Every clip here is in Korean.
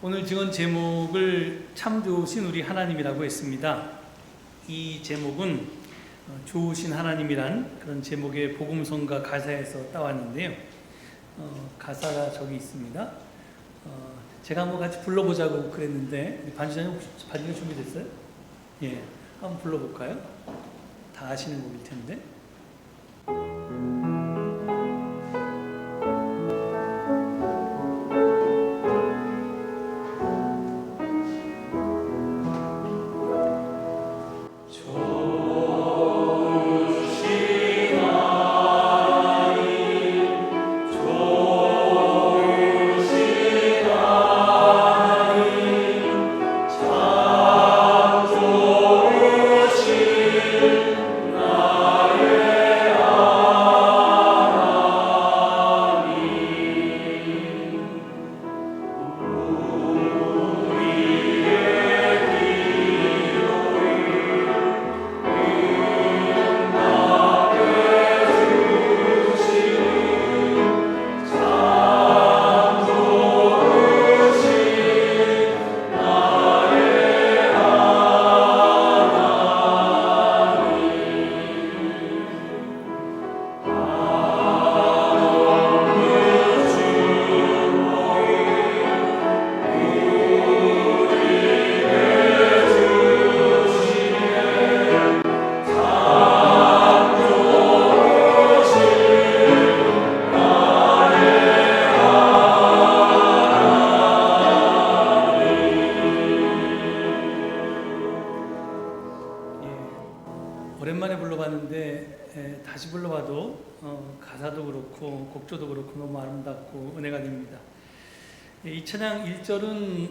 오늘 증언 제목을 참 좋으신 우리 하나님이라고 했습니다. 이 제목은 좋으신 하나님이란 그런 제목의 복음성가 가사에서 따왔는데요. 가사가 저기 있습니다. 제가 한번 같이 불러보자고 그랬는데 반주자님 혹시 반주가 준비됐어요? 예, 한번 불러볼까요? 다 아시는 곡일 텐데. 오랜만에 불러봤는데 다시 불러봐도 가사도 그렇고 곡조도 그렇고 너무 아름답고 은혜가 됩니다. 이 찬양 1절은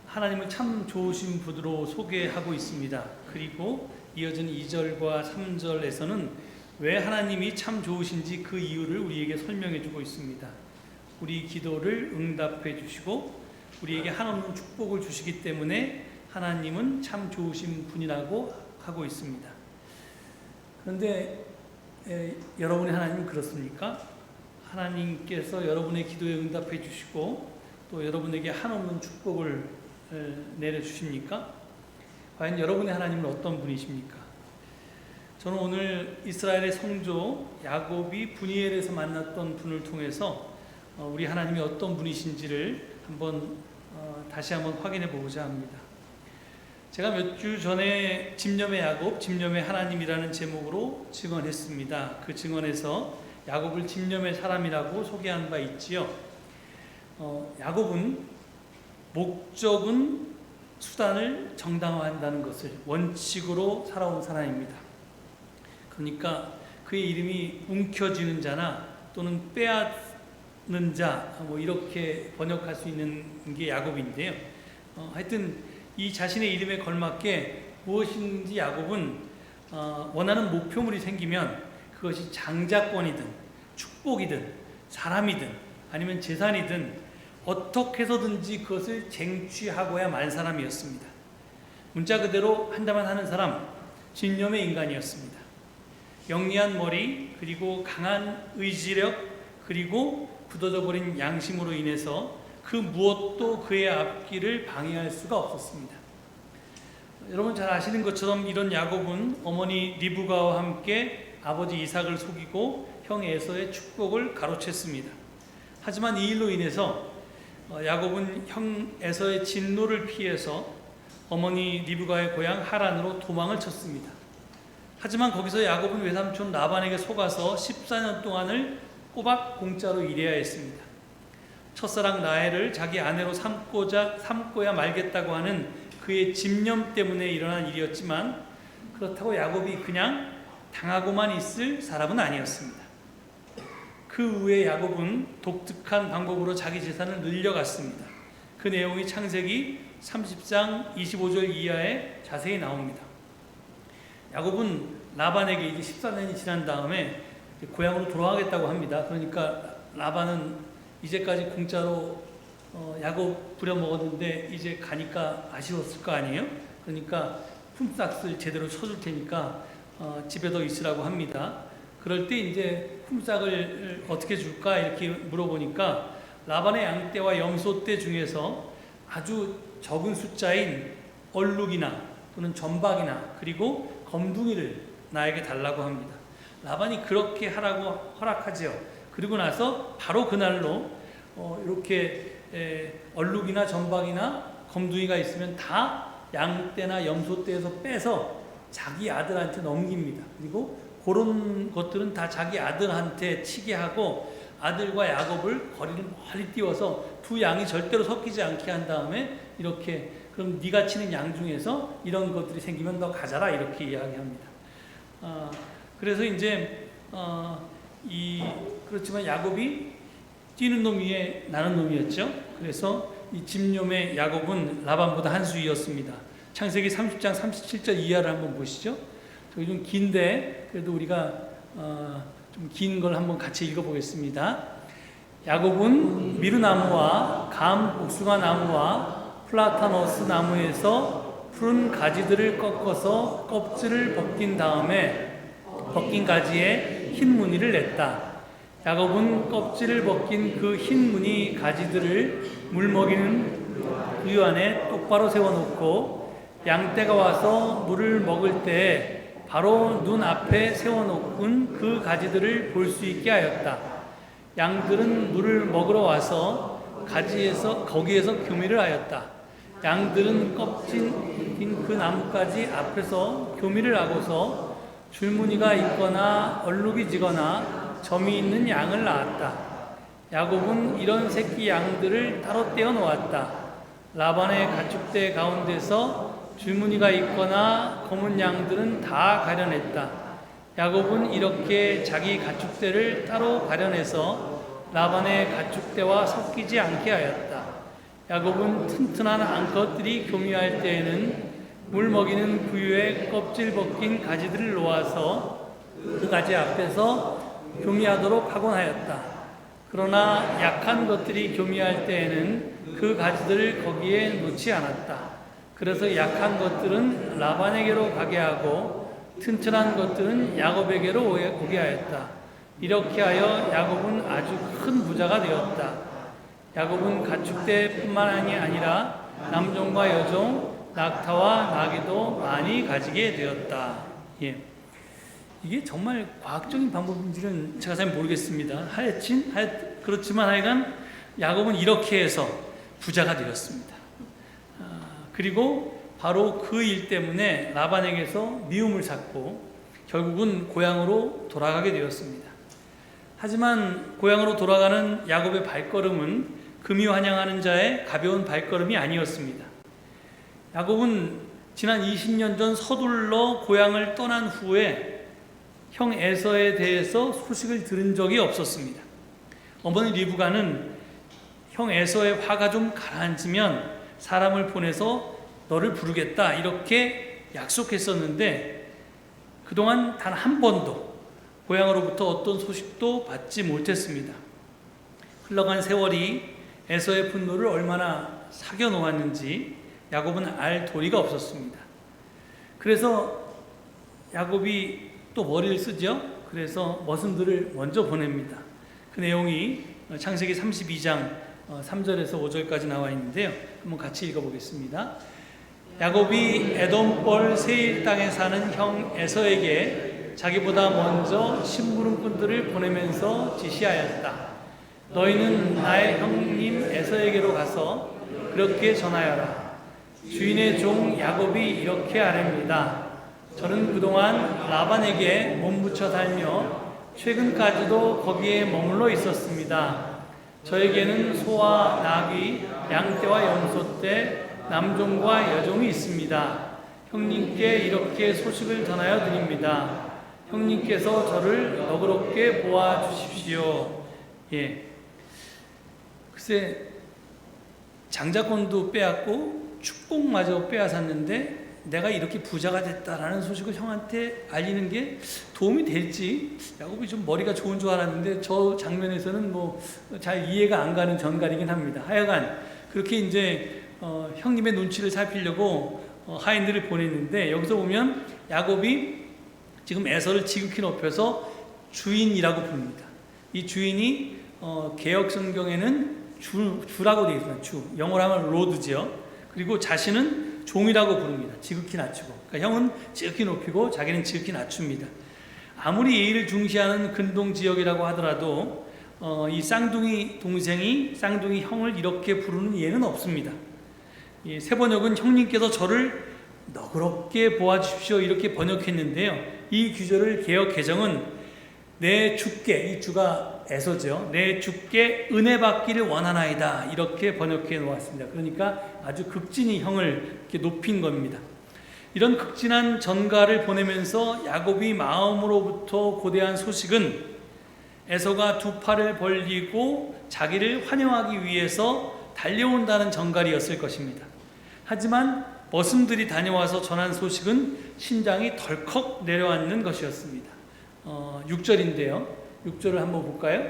하나님을 참 좋으신 분으로 소개하고 있습니다. 그리고 이어진 2절과 3절에서는 왜 하나님이 참 좋으신지 그 이유를 우리에게 설명해 주고 있습니다. 우리 기도를 응답해 주시고 우리에게 한없는 축복을 주시기 때문에 하나님은 참 좋으신 분이라고 하고 있습니다. 그런데 여러분의 하나님은 그렇습니까? 하나님께서 여러분의 기도에 응답해 주시고 또 여러분에게 한없는 축복을 내려주십니까? 과연 여러분의 하나님은 어떤 분이십니까? 저는 오늘 이스라엘의 성조 야곱이 브니엘에서 만났던 분을 통해서 우리 하나님이 어떤 분이신지를 다시 한번 확인해 보고자 합니다. 제가 몇 주 전에 집념의 야곱, 집념의 하나님이라는 제목으로 증언했습니다. 그 증언에서 야곱을 집념의 사람이라고 소개한 바 있지요. 야곱은 목적은 수단을 정당화한다는 것을 원칙으로 살아온 사람입니다. 그러니까 그의 이름이 움켜쥐는 자나 또는 빼앗는 자, 이렇게 번역할 수 있는 게 야곱인데요. 하여튼 이 자신의 이름에 걸맞게 무엇인지 야곱은 원하는 목표물이 생기면 그것이 장자권이든 축복이든 사람이든 아니면 재산이든 어떻게 해서든지 그것을 쟁취하고야 말 사람이었습니다. 문자 그대로 한다만 하는 사람, 진념의 인간이었습니다. 영리한 머리, 그리고 강한 의지력, 그리고 굳어져 버린 양심으로 인해서 그 무엇도 그의 앞길을 방해할 수가 없었습니다. 여러분 잘 아시는 것처럼 이런 야곱은 어머니 리브가와 함께 아버지 이삭을 속이고 형 에서의 축복을 가로챘습니다. 하지만 이 일로 인해서 야곱은 형 에서의 진노를 피해서 어머니 리브가의 고향 하란으로 도망을 쳤습니다. 하지만 거기서 야곱은 외삼촌 라반에게 속아서 14년 동안을 꼬박 공짜로 일해야 했습니다. 첫사랑 라헬을 자기 아내로 삼고야 말겠다고 하는 그의 집념 때문에 일어난 일이었지만 그렇다고 야곱이 그냥 당하고만 있을 사람은 아니었습니다. 그 후에 야곱은 독특한 방법으로 자기 재산을 늘려갔습니다. 그 내용이 창세기 30장 25절 이하에 자세히 나옵니다. 야곱은 라반에게 이제 14년이 지난 다음에 고향으로 돌아가겠다고 합니다. 그러니까 라반은 이제까지 공짜로 야곱 부려먹었는데 이제 가니까 아쉬웠을 거 아니에요? 그러니까 품삯을 제대로 쳐줄 테니까 집에 더 있으라고 합니다. 그럴 때 이제 품삯을 어떻게 줄까 이렇게 물어보니까 라반의 양떼와 염소떼 중에서 아주 적은 숫자인 얼룩이나 또는 점박이나 그리고 검둥이를 나에게 달라고 합니다. 라반이 그렇게 하라고 허락하지요. 그리고 나서 바로 그날로 이렇게 얼룩이나 점박이나 검둥이가 있으면 다 양떼나 염소떼에서 빼서 자기 아들한테 넘깁니다. 그리고 그런 것들은 다 자기 아들한테 치게 하고 아들과 야곱을 거리를 멀리 띄워서 두 양이 절대로 섞이지 않게 한 다음에 이렇게 그럼 네가 치는 양 중에서 이런 것들이 생기면 너 가져라 이렇게 이야기합니다. 그래서 이제 그렇지만 야곱이 뛰는 놈 위에 나는 놈이었죠. 그래서 이 집념의 야곱은 라반보다 한 수 이었습니다. 창세기 30장 37절 이하를 한번 보시죠. 저기 좀 긴데 그래도 우리가 좀 긴 걸 한번 같이 읽어보겠습니다. 야곱은 미르나무와 감 복숭아 나무와 플라타노스 나무에서 푸른 가지들을 꺾어서 껍질을 벗긴 다음에 벗긴 가지에 흰 무늬를 냈다. 야곱은 껍질을 벗긴 그 흰 무늬 가지들을 물 먹이는 구유 안에 똑바로 세워놓고 양떼가 와서 물을 먹을 때 바로 눈 앞에 세워놓은 그 가지들을 볼 수 있게 하였다. 양들은 물을 먹으러 와서 거기에서 교미를 하였다. 양들은 껍질 긴 그 나뭇가지 앞에서 교미를 하고서 줄무늬가 있거나 얼룩이 지거나 점이 있는 양을 낳았다. 야곱은 이런 새끼 양들을 따로 떼어 놓았다. 라반의 가축대 가운데서 줄무늬가 있거나 검은 양들은 다 가려냈다. 야곱은 이렇게 자기 가축대를 따로 가려내서 라반의 가축대와 섞이지 않게 하였다. 야곱은 튼튼한 암컷들이 교미할 때에는 물 먹이는 구유에 껍질 벗긴 가지들을 놓아서 그 가지 앞에서 교미하도록 하곤 하였다. 그러나 약한 것들이 교미할 때에는 그 가지들을 거기에 놓지 않았다. 그래서 약한 것들은 라반에게로 가게 하고 튼튼한 것들은 야곱에게로 오게 하였다. 이렇게 하여 야곱은 아주 큰 부자가 되었다. 야곱은 가축대뿐만이 아니라 남종과 여종, 낙타와 나귀도 많이 가지게 되었다. 예. 이게 정말 과학적인 방법인지는 제가 잘 모르겠습니다. 그렇지만 하여간 야곱은 이렇게 해서 부자가 되었습니다. 그리고 바로 그 일 때문에 라반에게서 미움을 샀고 결국은 고향으로 돌아가게 되었습니다. 하지만 고향으로 돌아가는 야곱의 발걸음은 금이 환영하는 자의 가벼운 발걸음이 아니었습니다. 야곱은 지난 20년 전 서둘러 고향을 떠난 후에 형 에서에 대해서 소식을 들은 적이 없었습니다. 어머니 리브가는 형 에서의 화가 좀 가라앉으면 사람을 보내서 너를 부르겠다 이렇게 약속했었는데 그동안 단 한 번도 고향으로부터 어떤 소식도 받지 못했습니다. 흘러간 세월이 에서의 분노를 얼마나 사겨 놓았는지 야곱은 알 도리가 없었습니다. 그래서 야곱이 또 머리를 쓰죠. 그래서 머슴들을 먼저 보냅니다. 그 내용이 창세기 32장 3절에서 5절까지 나와 있는데요. 한번 같이 읽어보겠습니다. 야곱이 에돔벌 세일 땅에 사는 형 에서에게 자기보다 먼저 심부름꾼들을 보내면서 지시하였다. 너희는 나의 형님 에서에게로 가서 그렇게 전하여라. 주인의 종 야곱이 이렇게 아뢰입니다. 저는 그동안 라반에게 몸부쳐 살며 최근까지도 거기에 머물러 있었습니다. 저에게는 소와 나귀, 양떼와 염소떼, 남종과 여종이 있습니다. 형님께 이렇게 소식을 전하여 드립니다. 형님께서 저를 너그럽게 보아 주십시오. 예. 글쎄, 장자권도 빼앗고 축복마저 빼앗았는데 내가 이렇게 부자가 됐다라는 소식을 형한테 알리는 게 도움이 될지 야곱이 좀 머리가 좋은 줄 알았는데 저 장면에서는 뭐 잘 이해가 안 가는 전갈이긴 합니다. 하여간 그렇게 이제 형님의 눈치를 살피려고 하인들을 보냈는데 여기서 보면 야곱이 지금 에서를 지극히 높여서 주인이라고 부릅니다. 이 주인이 개혁 성경에는 주라고 되어 있습니다. 주. 영어로 하면 로드지요. 그리고 자신은 종이라고 부릅니다. 지극히 낮추고. 그러니까 형은 지극히 높이고 자기는 지극히 낮춥니다. 아무리 예의를 중시하는 근동 지역이라고 하더라도 이 쌍둥이 동생이 쌍둥이 형을 이렇게 부르는 예는 없습니다. 새 번역은 형님께서 저를 너그럽게 보아주십시오 이렇게 번역했는데요. 이 구절을 개역 개정은 내 주께, 이 주가 에서죠. 내 주께 은혜 받기를 원하나이다 이렇게 번역해 놓았습니다. 그러니까 아주 극진히 형을 이렇게 높인 겁니다. 이런 극진한 전가를 보내면서 야곱이 마음으로부터 고대한 소식은 에서가 두 팔을 벌리고 자기를 환영하기 위해서 달려온다는 전갈이었을 것입니다. 하지만 머슴들이 다녀와서 전한 소식은 심장이 덜컥 내려앉는 것이었습니다. 6절인데요. 6절을 한번 볼까요?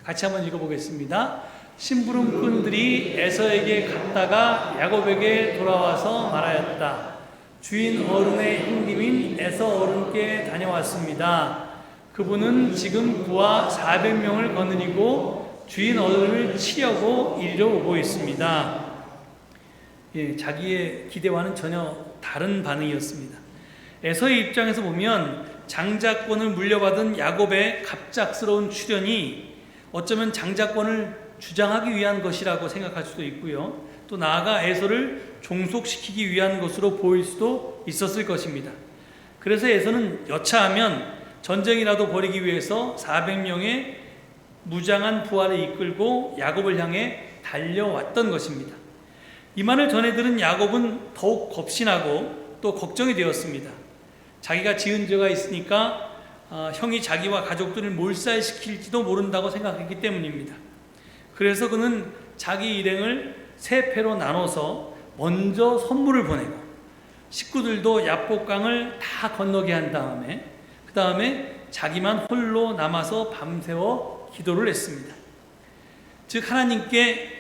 같이 한번 읽어보겠습니다. 심부름꾼들이 에서에게 갔다가 야곱에게 돌아와서 말하였다. 주인 어른의 형님인 에서 어른께 다녀왔습니다. 그분은 지금 부하 400명을 거느리고 주인 어른을 치려고 이리로 오고 있습니다. 자기의 기대와는 전혀 다른 반응이었습니다. 에서의 입장에서 보면 장자권을 물려받은 야곱의 갑작스러운 출현이 어쩌면 장자권을 주장하기 위한 것이라고 생각할 수도 있고요. 또 나아가 에서를 종속시키기 위한 것으로 보일 수도 있었을 것입니다. 그래서 에서는 여차하면 전쟁이라도 벌이기 위해서 400명의 무장한 부하를 이끌고 야곱을 향해 달려왔던 것입니다. 이 말을 전해 들은 야곱은 더욱 겁신하고 또 걱정이 되었습니다. 자기가 지은 죄가 있으니까 형이 자기와 가족들을 몰살시킬지도 모른다고 생각했기 때문입니다. 그래서 그는 자기 일행을 세 패로 나눠서 먼저 선물을 보내고 식구들도 야복강을 다 건너게 한 다음에 그 다음에 자기만 홀로 남아서 밤새워 기도를 했습니다. 즉 하나님께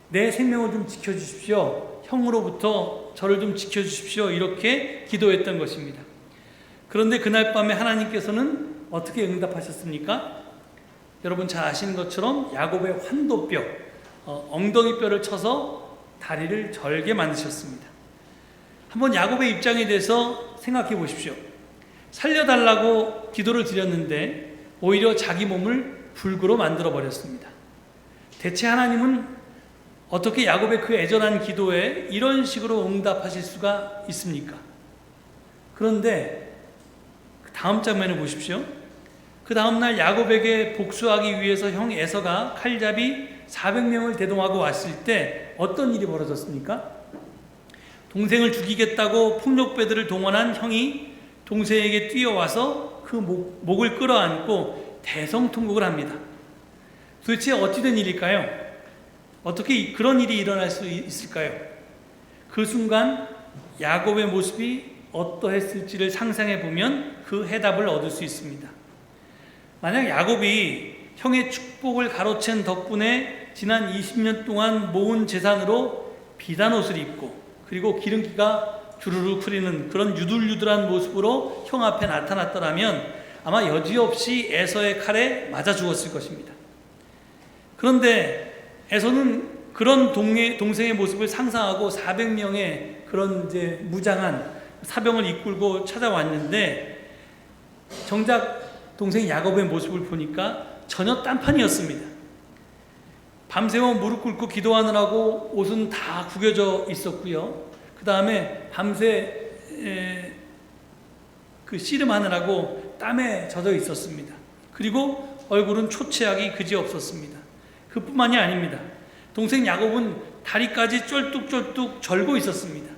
내 생명을 좀 지켜주십시오. 형으로부터 저를 좀 지켜주십시오. 이렇게 기도했던 것입니다. 그런데 그날 밤에 하나님께서는 어떻게 응답하셨습니까? 여러분 잘 아시는 것처럼 야곱의 환도뼈, 엉덩이뼈를 쳐서 다리를 절게 만드셨습니다. 한번 야곱의 입장에 대해서 생각해 보십시오. 살려달라고 기도를 드렸는데 오히려 자기 몸을 불구로 만들어 버렸습니다. 대체 하나님은 어떻게 야곱의 그 애절한 기도에 이런 식으로 응답하실 수가 있습니까? 그런데 다음 장면을 보십시오. 그 다음날 야곱에게 복수하기 위해서 형 에서가 칼잡이 400명을 대동하고 왔을 때 어떤 일이 벌어졌습니까? 동생을 죽이겠다고 폭력배들을 동원한 형이 동생에게 뛰어와서 그 목을 끌어안고 대성통곡을 합니다. 도대체 어찌된 일일까요? 어떻게 그런 일이 일어날 수 있을까요? 그 순간 야곱의 모습이 어떠했을지를 상상해 보면 그 해답을 얻을 수 있습니다. 만약 야곱이 형의 축복을 가로챈 덕분에 지난 20년 동안 모은 재산으로 비단 옷을 입고 그리고 기름기가 주르륵 흐리는 그런 유들유들한 모습으로 형 앞에 나타났더라면 아마 여지없이 에서의 칼에 맞아 죽었을 것입니다. 그런데 에서는 그런 동생의 모습을 상상하고 400명의 그런 이제 무장한 사병을 이끌고 찾아왔는데 정작 동생 야곱의 모습을 보니까 전혀 딴판이었습니다. 밤새워 무릎 꿇고 기도하느라고 옷은 다 구겨져 있었고요. 그 다음에 밤새 그 씨름하느라고 땀에 젖어 있었습니다. 그리고 얼굴은 초췌하기 그지없었습니다. 그뿐만이 아닙니다. 동생 야곱은 다리까지 쫄뚝쫄뚝 절고 있었습니다.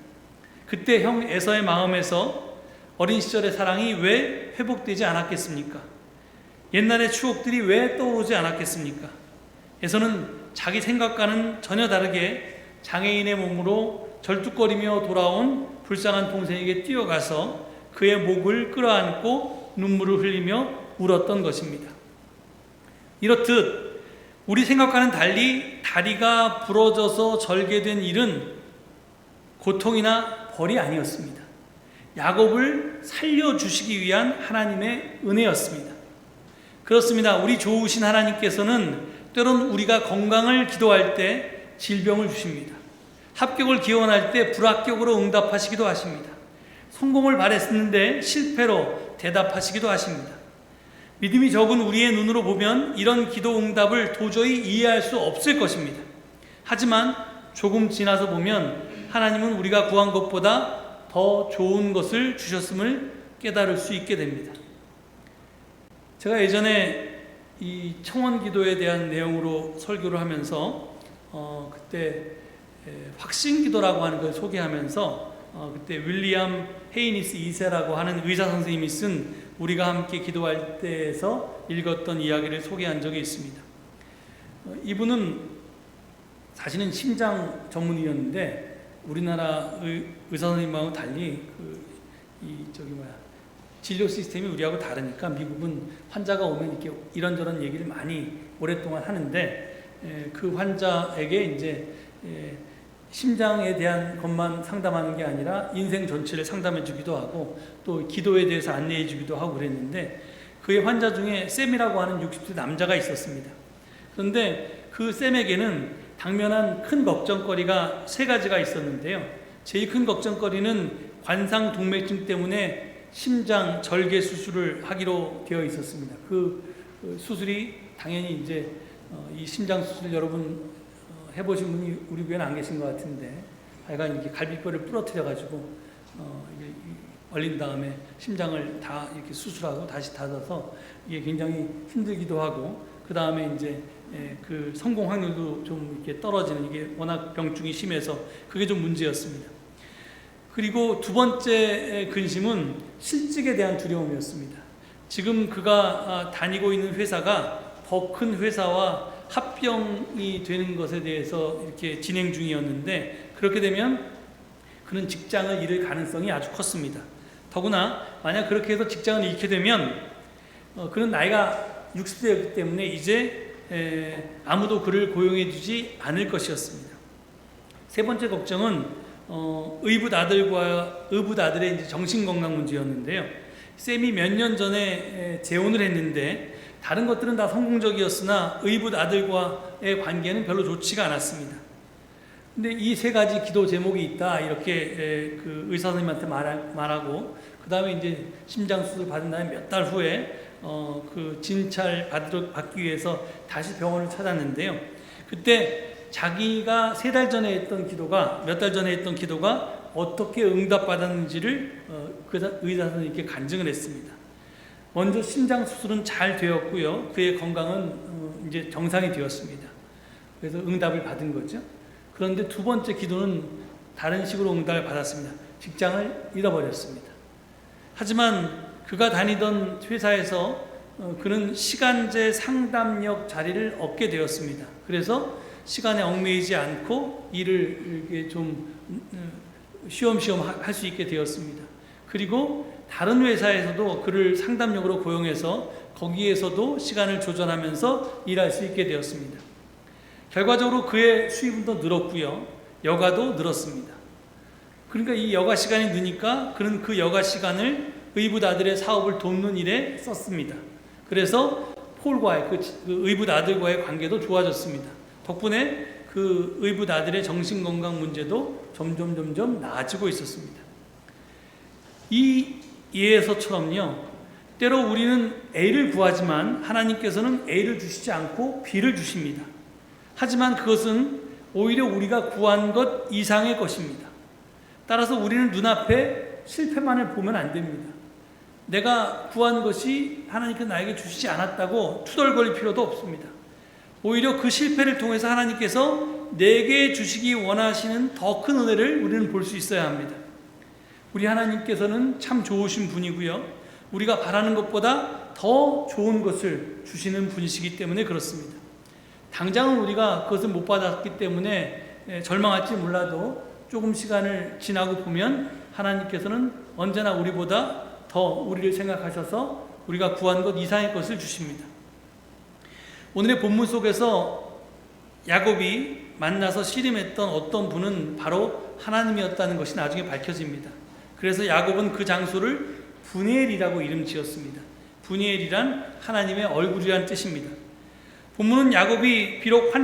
그때 형 에서의 마음에서 어린 시절의 사랑이 왜 회복되지 않았겠습니까? 옛날의 추억들이 왜 떠오르지 않았겠습니까? 에서는 자기 생각과는 전혀 다르게 장애인의 몸으로 절뚝거리며 돌아온 불쌍한 동생에게 뛰어가서 그의 목을 끌어안고 눈물을 흘리며 울었던 것입니다. 이렇듯 우리 생각과는 달리 다리가 부러져서 절개된 일은 고통이나 벌이 아니었습니다. 야곱을 살려주시기 위한 하나님의 은혜였습니다. 그렇습니다. 우리 좋으신 하나님께서는 때로는 우리가 건강을 기도할 때 질병을 주십니다. 합격을 기원할 때 불합격으로 응답하시기도 하십니다. 성공을 바랬는데 실패로 대답하시기도 하십니다. 믿음이 적은 우리의 눈으로 보면 이런 기도 응답을 도저히 이해할 수 없을 것입니다. 하지만 조금 지나서 보면 하나님은 우리가 구한 것보다 더 좋은 것을 주셨음을 깨달을 수 있게 됩니다. 제가 예전에 이 청원 기도에 대한 내용으로 설교를 하면서 그때 확신 기도라고 하는 걸 소개하면서 그때 윌리엄 헤이니스 2세라고 하는 의사 선생님이 쓴 우리가 함께 기도할 때에서 읽었던 이야기를 소개한 적이 있습니다. 이분은 사실은 심장 전문의였는데 우리나라 의사 선생님하고 달리 진료 시스템이 우리하고 다르니까 미국은 환자가 오면 이렇게 이런저런 얘기를 많이 오랫동안 하는데 그 환자에게 이제 심장에 대한 것만 상담하는 게 아니라 인생 전체를 상담해 주기도 하고 또 기도에 대해서 안내해 주기도 하고 그랬는데 그의 환자 중에 샘이라고 하는 60세 남자가 있었습니다. 그런데 그 샘에게는 당면한 큰 걱정거리가 3가지가 있었는데요. 제일 큰 걱정거리는 관상동맥증 때문에 심장 절개 수술을 하기로 되어 있었습니다. 그 수술이 당연히 이제 이 심장 수술 여러분 해보신 분이 우리 교회는 안 계신 것 같은데 하여간 이렇게 갈비뼈를 부러뜨려 가지고 얼린 다음에 심장을 다 이렇게 수술하고 다시 닫아서 이게 굉장히 힘들기도 하고 그 다음에 이제 그 성공 확률도 좀 이렇게 떨어지는 이게 워낙 병증이 심해서 그게 좀 문제였습니다. 그리고 2번째 근심은 실직에 대한 두려움이었습니다. 지금 그가 다니고 있는 회사가 더 큰 회사와 합병이 되는 것에 대해서 이렇게 진행 중이었는데 그렇게 되면 그는 직장을 잃을 가능성이 아주 컸습니다. 더구나 만약 그렇게 해서 직장을 잃게 되면 그는 나이가 60세였기 때문에 이제 아무도 그를 고용해 주지 않을 것이었습니다. 3번째 걱정은 의붓 아들의 이제 정신건강 문제였는데요. 샘이 몇 년 전에 재혼을 했는데 다른 것들은 다 성공적이었으나 의붓 아들과의 관계는 별로 좋지가 않았습니다. 근데 이 3가지 기도 제목이 있다 이렇게 그 의사 선생님한테 말하고 그 다음에 이제 심장 수술 받은 다음에 몇 달 후에 그 진찰 받기 위해서 다시 병원을 찾았는데요. 그때 자기가 3달 전에 했던 기도가 몇 달 전에 했던 기도가 어떻게 응답받았는지를 그 의사 선생님께 간증을 했습니다. 먼저 심장 수술은 잘 되었고요. 그의 건강은 이제 정상이 되었습니다. 그래서 응답을 받은 거죠. 그런데 2번째 기도는 다른 식으로 응답을 받았습니다. 직장을 잃어버렸습니다. 하지만 그가 다니던 회사에서 그는 시간제 상담력 자리를 얻게 되었습니다. 그래서 시간에 얽매이지 않고 일을 이렇게 좀 쉬엄쉬엄 할 수 있게 되었습니다. 그리고 다른 회사에서도 그를 상담력으로 고용해서 거기에서도 시간을 조절하면서 일할 수 있게 되었습니다. 결과적으로 그의 수입은 더 늘었고요. 여가도 늘었습니다. 그러니까 이 여가 시간이 느니까 그는 그 여가 시간을 의붓 아들의 사업을 돕는 일에 썼습니다. 그래서 폴과의 그 의붓 아들과의 관계도 좋아졌습니다. 덕분에 그 의붓 아들의 정신건강 문제도 점점 나아지고 있었습니다. 이 예에서처럼요, 때로 우리는 A를 구하지만 하나님께서는 A를 주시지 않고 B를 주십니다. 하지만 그것은 오히려 우리가 구한 것 이상의 것입니다. 따라서 우리는 눈앞에 실패만을 보면 안 됩니다. 내가 구한 것이 하나님께서 나에게 주시지 않았다고 투덜거릴 필요도 없습니다. 오히려 그 실패를 통해서 하나님께서 내게 주시기 원하시는 더 큰 은혜를 우리는 볼 수 있어야 합니다. 우리 하나님께서는 참 좋으신 분이고요. 우리가 바라는 것보다 더 좋은 것을 주시는 분이시기 때문에 그렇습니다. 당장은 우리가 그것을 못 받았기 때문에 절망할지 몰라도 조금 시간을 지나고 보면 하나님께서는 언제나 우리보다 더 우리를 생각하셔서 우리가 구한 것 이상의 것을 주십니다. 오늘의 본문 속에서 야곱이 만나서 씨름했던 어떤 분은 바로 하나님이었다는 것이 나중에 밝혀집니다. 그래서 야곱은 그 장소를 브니엘이라고 이름 지었습니다. 브니엘이란 하나님의 얼굴이라는 뜻입니다. 본문은 야곱이 비록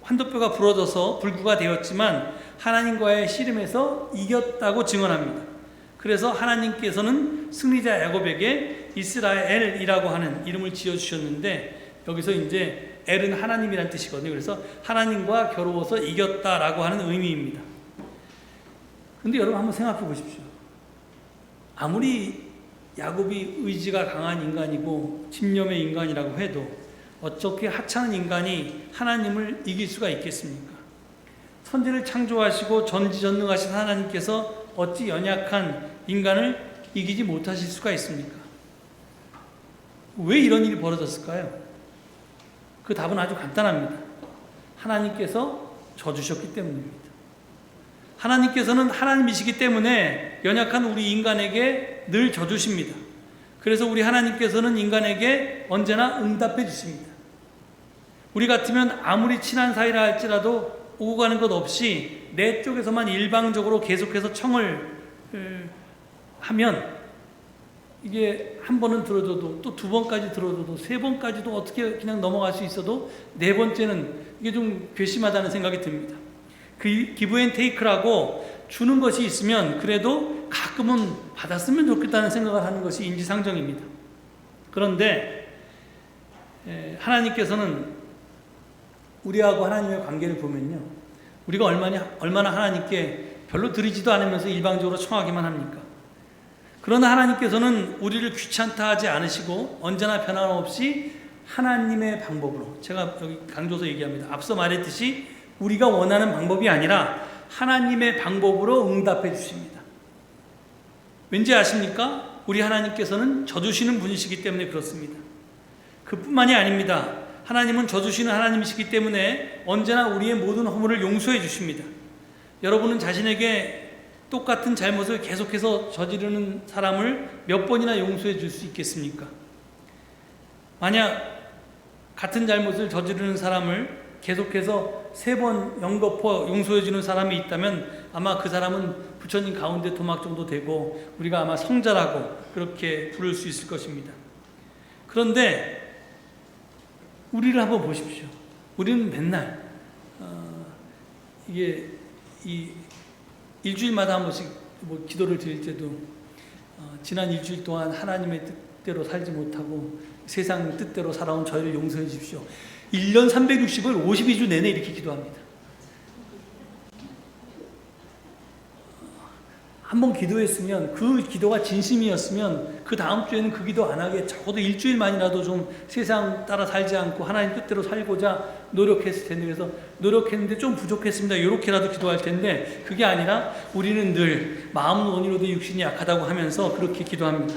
환도뼈가 부러져서 불구가 되었지만 하나님과의 씨름에서 이겼다고 증언합니다. 그래서 하나님께서는 승리자 야곱에게 이스라엘이라고 하는 이름을 지어주셨는데, 여기서 이제 엘은 하나님이란 뜻이거든요. 그래서 하나님과 겨루어서 이겼다라고 하는 의미입니다. 근데 여러분 한번 생각해 보십시오. 아무리 야곱이 의지가 강한 인간이고 집념의 인간이라고 해도 어떻게 하찮은 인간이 하나님을 이길 수가 있겠습니까? 천지를 창조하시고 전지전능하신 하나님께서 어찌 연약한 인간을 이기지 못하실 수가 있습니까? 왜 이런 일이 벌어졌을까요? 그 답은 아주 간단합니다. 하나님께서 져주셨기 때문입니다. 하나님께서는 하나님이시기 때문에 연약한 우리 인간에게 늘 져주십니다. 그래서 우리 하나님께서는 인간에게 언제나 응답해 주십니다. 우리 같으면 아무리 친한 사이라 할지라도 오고 가는 것 없이 내 쪽에서만 일방적으로 계속해서 청을 하면 이게 한 번은 들어줘도 또 두 번까지 들어줘도 세 번까지도 어떻게 그냥 넘어갈 수 있어도 네 번째는 이게 좀 괘씸하다는 생각이 듭니다. 그 기브 앤 테이크라고 주는 것이 있으면 그래도 가끔은 받았으면 좋겠다는 생각을 하는 것이 인지상정입니다. 그런데 하나님께서는 우리하고 하나님의 관계를 보면요, 우리가 얼마나 하나님께 별로 드리지도 않으면서 일방적으로 청하기만 합니까? 그러나 하나님께서는 우리를 귀찮다 하지 않으시고 언제나 변함없이 하나님의 방법으로, 제가 여기 강조해서 얘기합니다. 앞서 말했듯이 우리가 원하는 방법이 아니라 하나님의 방법으로 응답해 주십니다. 왠지 아십니까? 우리 하나님께서는 져주시는 분이시기 때문에 그렇습니다. 그뿐만이 아닙니다. 하나님은 져주시는 하나님이시기 때문에 언제나 우리의 모든 허물을 용서해 주십니다. 여러분은 자신에게 똑같은 잘못을 계속해서 저지르는 사람을 몇 번이나 용서해 줄 수 있겠습니까? 만약 같은 잘못을 저지르는 사람을 계속해서 세 번 연거푸 용서해 주는 사람이 있다면 아마 그 사람은 부처님 가운데 도막 정도 되고 우리가 아마 성자라고 그렇게 부를 수 있을 것입니다. 그런데 우리를 한번 보십시오. 우리는 맨날 이게 일주일마다 한 번씩 기도를 드릴 때도 지난 일주일 동안 하나님의 뜻대로 살지 못하고 세상 뜻대로 살아온 저희를 용서해 주십시오. 1년 360을 52주 내내 이렇게 기도합니다. 한번 기도했으면, 그 기도가 진심이었으면 그 다음 주에는 그 기도 안 하게 적어도 일주일만이라도 좀 세상 따라 살지 않고 하나님 뜻대로 살고자 노력했을 텐데, 그래서 노력했는데 좀 부족했습니다, 이렇게라도 기도할 텐데 그게 아니라 우리는 늘 마음은 원이로도 육신이 약하다고 하면서 그렇게 기도합니다.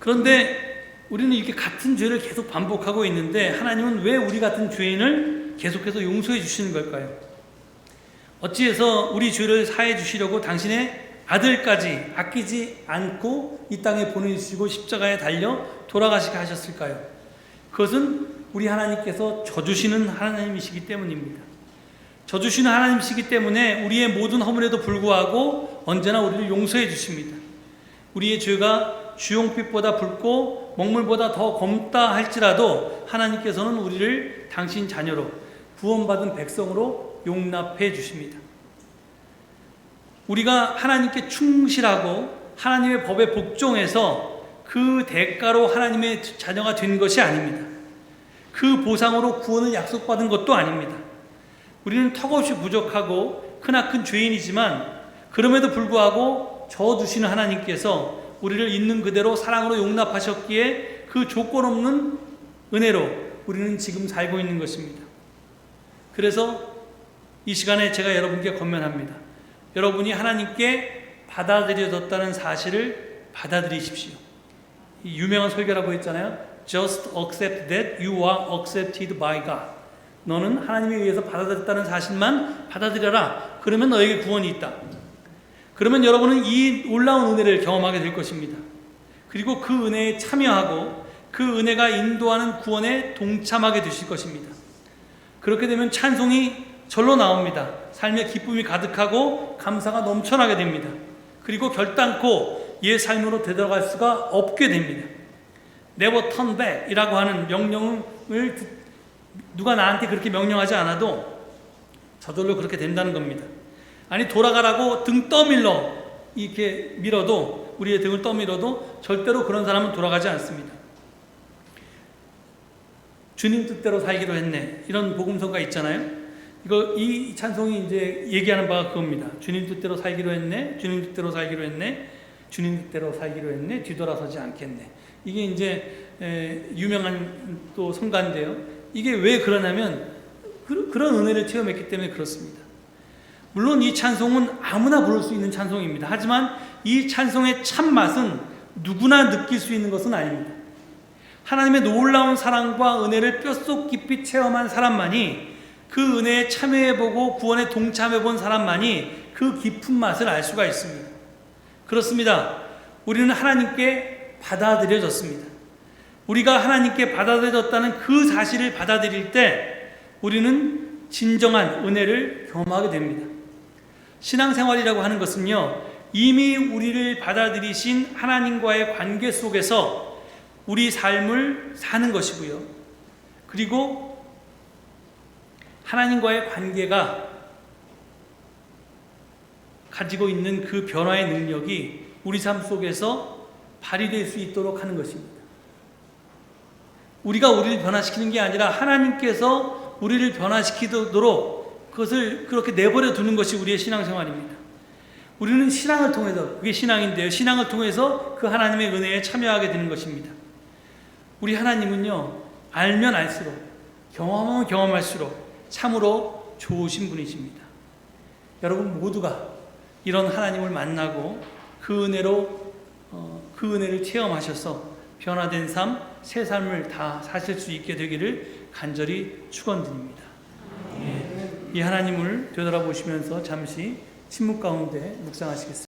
그런데 우리는 이렇게 같은 죄를 계속 반복하고 있는데 하나님은 왜 우리 같은 죄인을 계속해서 용서해 주시는 걸까요? 어찌해서 우리 죄를 사해 주시려고 당신의 아들까지 아끼지 않고 이 땅에 보내주시고 십자가에 달려 돌아가시게 하셨을까요? 그것은 우리 하나님께서 져주시는 하나님이시기 때문입니다. 져주시는 하나님이시기 때문에 우리의 모든 허물에도 불구하고 언제나 우리를 용서해 주십니다. 우리의 죄가 주홍빛보다 붉고 먹물보다 더 검다 할지라도 하나님께서는 우리를 당신 자녀로, 구원받은 백성으로 용납해 주십니다. 우리가 하나님께 충실하고 하나님의 법에 복종해서 그 대가로 하나님의 자녀가 된 것이 아닙니다. 그 보상으로 구원을 약속받은 것도 아닙니다. 우리는 턱없이 부족하고 크나큰 죄인이지만 그럼에도 불구하고 저주시는 하나님께서 우리를 있는 그대로 사랑으로 용납하셨기에 그 조건 없는 은혜로 우리는 지금 살고 있는 것입니다. 그래서 이 시간에 제가 여러분께 권면합니다. 여러분이 하나님께 받아들여졌다는 사실을 받아들이십시오. 이 유명한 설교라고 했잖아요. Just accept that you are accepted by God. 너는 하나님에 의해서 받아들였다는 사실만 받아들여라. 그러면 너에게 구원이 있다. 그러면 여러분은 이 놀라운 은혜를 경험하게 될 것입니다. 그리고 그 은혜에 참여하고 그 은혜가 인도하는 구원에 동참하게 되실 것입니다. 그렇게 되면 찬송이 절로 나옵니다. 삶에 기쁨이 가득하고 감사가 넘쳐나게 됩니다. 그리고 결단코 옛 삶으로 되돌아갈 수가 없게 됩니다. never turn back 이라고 하는 명령을 누가 나한테 그렇게 명령하지 않아도 저절로 그렇게 된다는 겁니다. 아니 돌아가라고 등 떠밀러 이렇게 밀어도 우리의 등을 떠밀어도 절대로 그런 사람은 돌아가지 않습니다. 주님 뜻대로 살기로 했네 이런 복음서가 있잖아요. 이 찬송이 이제 얘기하는 바가 그겁니다. 주님 뜻대로 살기로 했네, 주님 뜻대로 살기로 했네, 주님 뜻대로 살기로 했네, 뒤돌아서지 않겠네. 이게 이제 유명한 또 성가인데요. 이게 왜 그러냐면 그런 은혜를 체험했기 때문에 그렇습니다. 물론 이 찬송은 아무나 부를 수 있는 찬송입니다. 하지만 이 찬송의 참맛은 누구나 느낄 수 있는 것은 아닙니다. 하나님의 놀라운 사랑과 은혜를 뼛속 깊이 체험한 사람만이, 그 은혜에 참여해보고 구원에 동참해본 사람만이 그 깊은 맛을 알 수가 있습니다. 그렇습니다. 우리는 하나님께 받아들여졌습니다. 우리가 하나님께 받아들여졌다는 그 사실을 받아들일 때 우리는 진정한 은혜를 경험하게 됩니다. 신앙생활이라고 하는 것은요, 이미 우리를 받아들이신 하나님과의 관계 속에서 우리 삶을 사는 것이고요. 그리고 하나님과의 관계가 가지고 있는 그 변화의 능력이 우리 삶 속에서 발휘될 수 있도록 하는 것입니다. 우리가 우리를 변화시키는 게 아니라 하나님께서 우리를 변화시키도록 그것을 그렇게 내버려 두는 것이 우리의 신앙생활입니다. 우리는 신앙을 통해서, 그게 신앙인데요, 신앙을 통해서 그 하나님의 은혜에 참여하게 되는 것입니다. 우리 하나님은요, 알면 알수록, 경험하면 경험할수록 참으로 좋으신 분이십니다. 여러분 모두가 이런 하나님을 만나고 그 은혜로 그 은혜를 체험하셔서 변화된 삶, 새 삶을 다 사실 수 있게 되기를 간절히 축원드립니다. 이 하나님을 되돌아보시면서 잠시 침묵 가운데 묵상하시겠습니다.